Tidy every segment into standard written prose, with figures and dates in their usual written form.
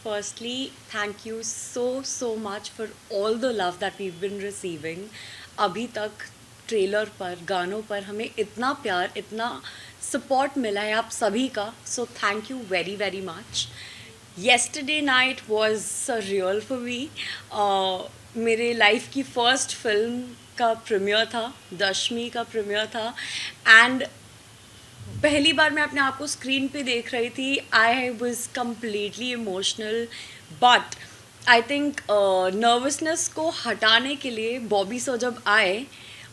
Firstly, thank you so much for all the love that we've been receiving. अभी तक trailer पर गानों पर हमें इतना प्यार इतना सपोर्ट मिला है आप सभी का, so thank you very very much. Yesterday night was real for me. मेरे लाइफ की फर्स्ट फिल्म का प्रीमियर था, दशमी का प्रीमियर था. एंड पहली बार मैं अपने आप को स्क्रीन पे देख रही थी. I was completely emotional. But I think nervousness को हटाने के लिए बॉबी सर जब आए,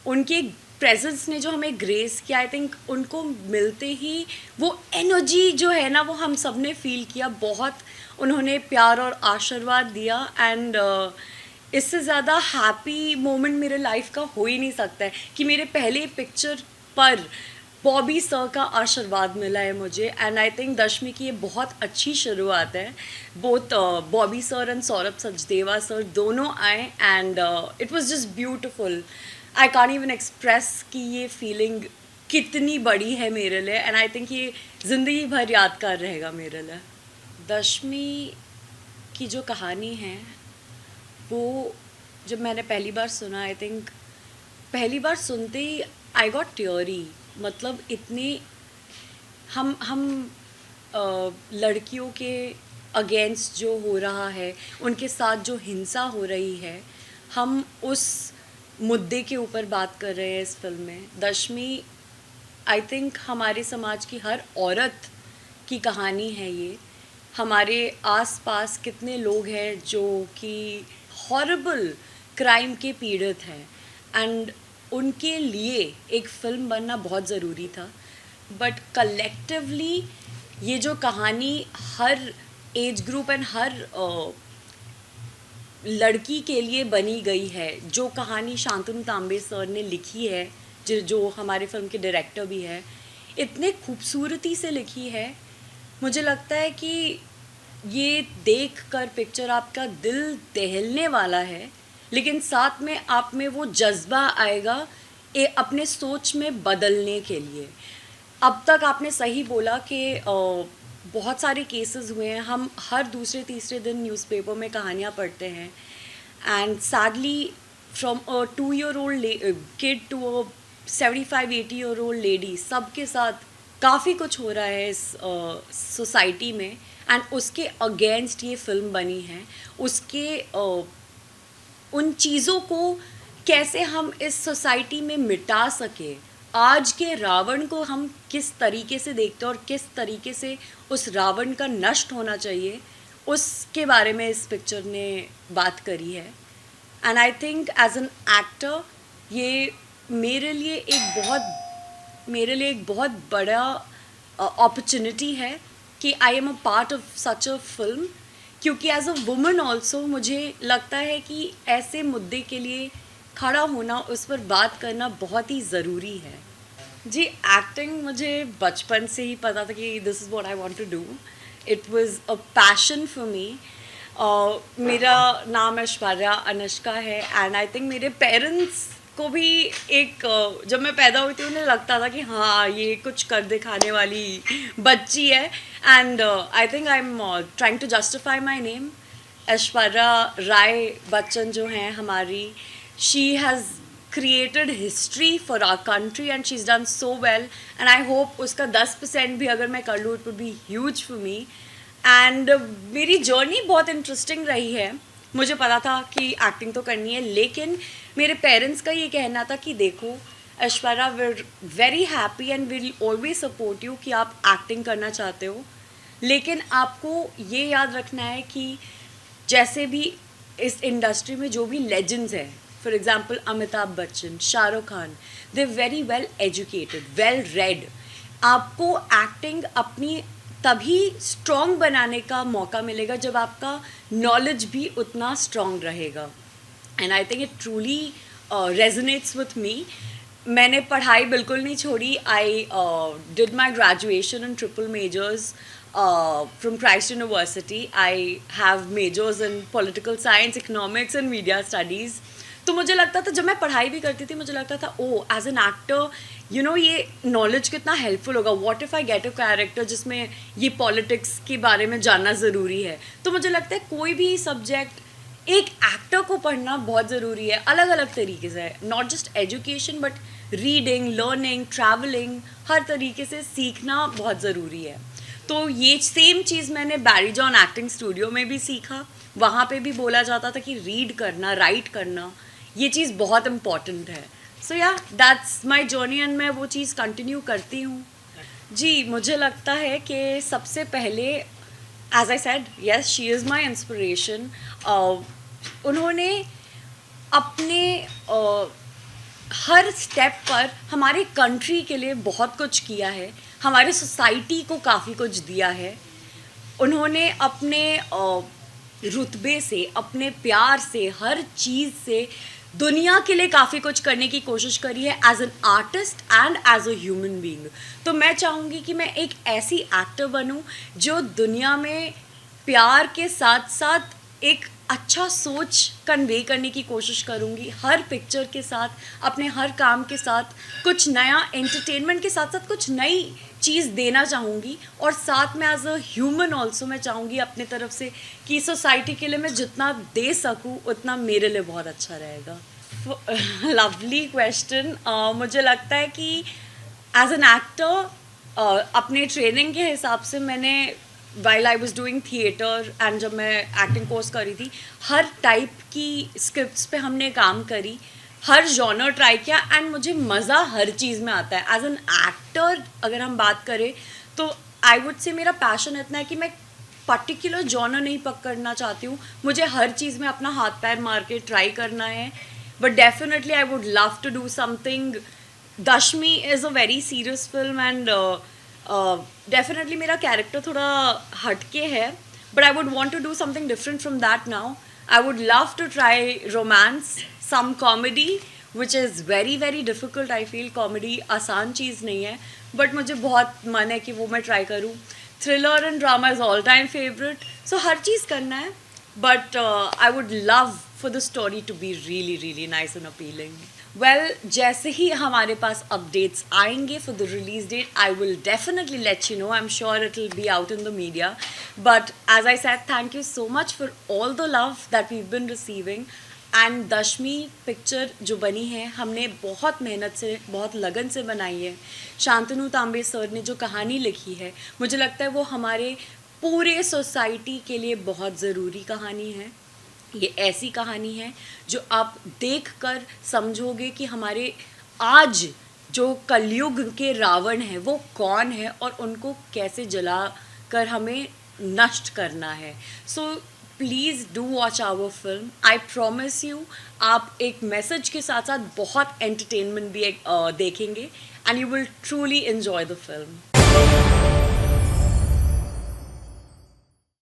उनके प्रेजेंस ने जो हमें ग्रेस किया, आई थिंक उनको मिलते ही वो एनर्जी जो है ना, वो हम सब ने फील किया. बहुत उन्होंने प्यार और आशीर्वाद दिया. एंड इससे ज़्यादा हैप्पी मोमेंट मेरे लाइफ का हो ही नहीं सकता है कि मेरे पहले पिक्चर पर बॉबी सर का आशीर्वाद मिला है मुझे. एंड आई थिंक दशमी की ये बहुत अच्छी शुरुआत है. Both Bobby sir and Saurabh Sachdeva sir दोनों आए and it was just beautiful. I can't even express कि ये फीलिंग कितनी बड़ी है मेरे लिए. एंड आई थिंक ये ज़िंदगी भर यादगार रहेगा मेरे लिए. दशमी की जो कहानी है वो जब मैंने पहली बार सुना, आई थिंक पहली बार सुनते ही आई गॉट टियरी. मतलब इतने हम लड़कियों के अगेंस्ट जो हो रहा है, उनके साथ जो हिंसा हो रही है, हम उस मुद्दे के ऊपर बात कर रहे हैं इस फिल्म में. दशमी आई थिंक हमारे समाज की हर औरत की कहानी है ये. हमारे आसपास कितने लोग हैं जो कि हॉरिबल क्राइम के पीड़ित हैं, एंड उनके लिए एक फ़िल्म बनना बहुत ज़रूरी था. बट कलेक्टिवली ये जो कहानी हर एज ग्रुप एंड हर लड़की के लिए बनी गई है, जो कहानी शांतनु तांबे सर ने लिखी है, जो हमारे फिल्म के डायरेक्टर भी है, इतने खूबसूरती से लिखी है. मुझे लगता है कि ये देख कर पिक्चर आपका दिल दहलने वाला है, लेकिन साथ में आप में वो जज्बा आएगा अपने सोच में बदलने के लिए. अब तक आपने सही बोला कि बहुत सारे केसेस हुए हैं. हम हर दूसरे तीसरे दिन न्यूज़पेपर में कहानियाँ पढ़ते हैं. And sadly from a 2 year old kid to a 75-80 year old लेडी, सबके साथ काफ़ी कुछ हो रहा है इस सोसाइटी में. एंड उसके अगेंस्ट ये फिल्म बनी है. उसके उन चीज़ों को कैसे हम इस सोसाइटी में मिटा सके, आज के रावण को हम किस तरीके से देखते हैं और किस तरीके से उस रावण का नष्ट होना चाहिए, उसके बारे में इस पिक्चर ने बात करी है. And I think as an actor ये मेरे लिए एक बहुत बड़ा अपॉर्चुनिटी है कि I am a part of such a film. क्योंकि एज अ वुमन ऑल्सो मुझे लगता है कि ऐसे मुद्दे के लिए खड़ा होना, उस पर बात करना बहुत ही ज़रूरी है. जी, एक्टिंग मुझे बचपन से ही पता था कि this is what I want to do. It was a passion for me. मेरा नाम ऐश्वर्या अनुष्का है. एंड आई थिंक मेरे पेरेंट्स को भी एक जब मैं पैदा हुई थी उन्हें लगता था कि हाँ, ये कुछ कर दिखाने वाली बच्ची है. And I think I am trying to justify my name. Aishwarya Rai Bachchan जो हैं हमारी, she has created history for our country and she's done so well. And I hope उसका 10% भी अगर मैं कर लूँ, it would be huge for me. And मेरी जर्नी बहुत इंटरेस्टिंग रही है. मुझे पता था कि एक्टिंग तो करनी है, लेकिन मेरे पेरेंट्स का ये कहना था कि देखो Aishwarya, we're very happy and will always support you कि आप एक्टिंग करना चाहते हो, लेकिन आपको ये याद रखना है कि जैसे भी इस इंडस्ट्री में जो भी लेजेंड्स हैं, for example Amitabh Bachchan, Shahrukh Khan, they very well educated, well read. आपको एक्टिंग अपनी तभी स्ट्रॉन्ग बनाने का मौका मिलेगा जब आपका नॉलेज भी उतना स्ट्रॉन्ग रहेगा. And I think it truly resonates with me. मैंने पढ़ाई बिल्कुल नहीं छोड़ी. I did my graduation in triple measures from Christ University. I have majors in political science, economics and media studies. तो मुझे लगता था, जब मैं पढ़ाई भी करती थी, मुझे लगता था oh as an actor you know ये नॉलेज कितना हेल्पफुल होगा, what if I get a character जिसमें ये पॉलिटिक्स के बारे में जानना ज़रूरी है। तो मुझे लगता है कोई भी सब्जेक्ट एक एक्टर को पढ़ना बहुत ज़रूरी है, अलग अलग तरीके से, not just education but reading, learning, travelling, हर तरीके से सीखना बहुत ज़रूरी है। तो ये सेम चीज़ मैंने बैरी जॉन एक्टिंग स्टूडियो में भी सीखा। वहाँ पे भी बोला जाता था कि रीड करना, राइट करना, ये चीज़ बहुत इम्पॉर्टेंट है। सो या दैट्स माई जर्नी एंड मैं वो चीज़ कंटिन्यू करती हूँ। जी, मुझे लगता है कि सबसे पहले as I said, yes she is my inspiration. उन्होंने अपने हर स्टेप पर हमारे कंट्री के लिए बहुत कुछ किया है, हमारे सोसाइटी को काफ़ी कुछ दिया है। उन्होंने अपने रुतबे से, अपने प्यार से, हर चीज़ से दुनिया के लिए काफ़ी कुछ करने की कोशिश करी है as an artist and as a human being. तो मैं चाहूँगी कि मैं एक ऐसी एक्टर बनूँ जो दुनिया में प्यार के साथ साथ एक अच्छा सोच कन्वे करने की कोशिश करूँगी, हर पिक्चर के साथ, अपने हर काम के साथ कुछ नया, एंटरटेनमेंट के साथ साथ कुछ नई चीज़ देना चाहूँगी। और साथ में एज अ ह्यूमन ऑल्सो मैं चाहूँगी अपने तरफ से कि सोसाइटी के लिए मैं जितना दे सकूँ उतना मेरे लिए बहुत अच्छा रहेगा। Lovely question. मुझे लगता है कि एज एन एक्टर अपने ट्रेनिंग के हिसाब से मैंने while I was doing theatre and जब मैं एक्टिंग कोर्स करी थी, हर टाइप की स्क्रिप्ट्स पे हमने काम करी, हर जॉनर ट्राई किया एंड मुझे मज़ा हर चीज़ में आता है। एज एन एक्टर अगर हम बात करें तो आई वुड से मेरा पैशन इतना है कि मैं पर्टिकुलर जॉनर नहीं पकड़ना चाहती हूँ, मुझे हर चीज़ में अपना हाथ पैर मार के ट्राई करना है। But definitely I would love to do something. Dashami is a very serious film and definitely मेरा कैरेक्टर थोड़ा हटके है, but I would want to do something different from that now. I would love to try romance, some comedy which is very very difficult. I feel comedy आसान चीज़ नहीं है, but मुझे बहुत मन है कि वो मैं ट्राई करूँ। Thriller and drama is all time favourite, so हर चीज़ करना है, but I would love for the story to be really really nice and appealing. Well, जैसे ही हमारे पास updates आएंगे for the release date, I will definitely let you know. I'm sure it will be out in the media. But as I said, thank you so much for all the love that we've been receiving. And Dashami picture जो बनी है हमने बहुत मेहनत से, बहुत लगन से बनाई है। शांतनु तांबे सर ने जो कहानी लिखी है, मुझे लगता है वो हमारे पूरे सोसाइटी के लिए बहुत ज़रूरी कहानी है। ये ऐसी कहानी है जो आप देखकर समझोगे कि हमारे आज जो कलयुग के रावण हैं वो कौन है और उनको कैसे जला कर हमें नष्ट करना है। So please do watch our film. I promise you आप एक मैसेज के साथ साथ बहुत एंटरटेनमेंट भी देखेंगे and you will truly enjoy the film.